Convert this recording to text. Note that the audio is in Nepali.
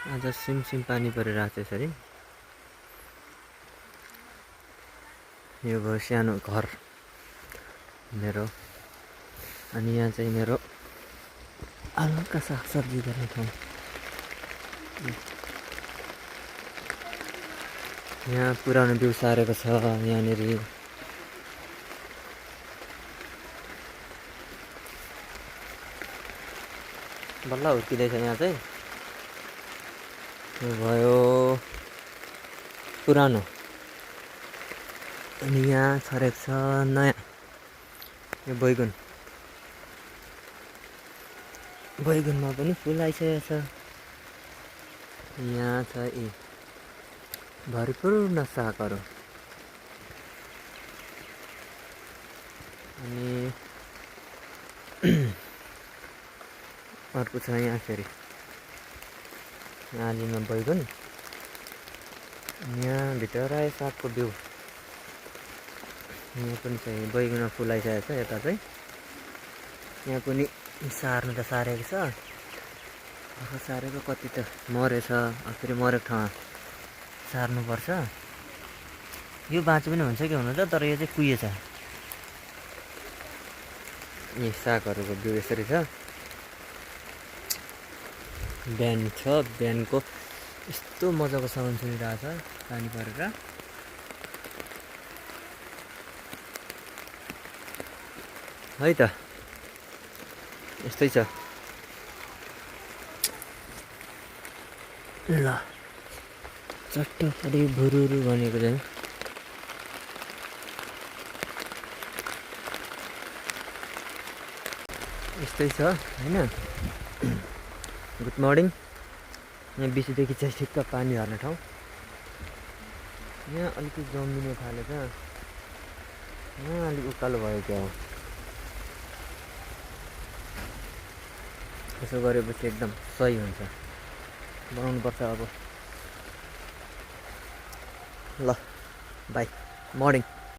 आज सिमसिम पानी परिरहेको छ यसरी। यो भयो सानो घर मेरो। अनि यहाँ चाहिँ मेरो हल्का सागसब्जी गर्ने ठाउँ। यहाँ पुरानो बिउ सारेको छ यहाँनिर। बल्ल हुर्किँदैछ यहाँ चाहिँ। यो भयो पुरानो। अनि यहाँ छरेको छ नयाँ। यो बैगुन। बैगुनमा पनि फुल आइसकेको छ। यहाँ छ यी भरिपूर्ण सागहरू। अनि अर्को छ यहाँ फेरि आलीमा बैगुन। यहाँ भित्र आयो सागको बिउ। यहाँ पनि छ बैगुनमा फुल आइसकेको छ। यता चाहिँ यहाँ पनि सार्नु त सारेको छ। आफू सारेको कति त मरेछ। फेरि मरेको ठाउँमा सार्नुपर्छ। यो बाँचे पनि हुन्छ कि हुनुहुन्छ, तर यो चाहिँ कुहिएछ। यी सागहरूको बिउ यसरी छ। बिहान छ, बिहानको यस्तो मजाको साउन्ड सुनिरहेको छ पानी परेर। है त यस्तै छ। ल चट्ट अलि भुरुरु भनेको चाहिँ यस्तै छ हैन। Good morning. यहाँ बिचदेखि चाहिँ ठिक्क पानी झर्ने ठाउँ। यहाँ अलिकति जमिनु थालेछ। यहाँ अलिक उकालो भयो क्या हो। यसो गरेपछि एकदम सही हुन्छ। बनाउनुपर्छ अब। ल बाई मर्निङ।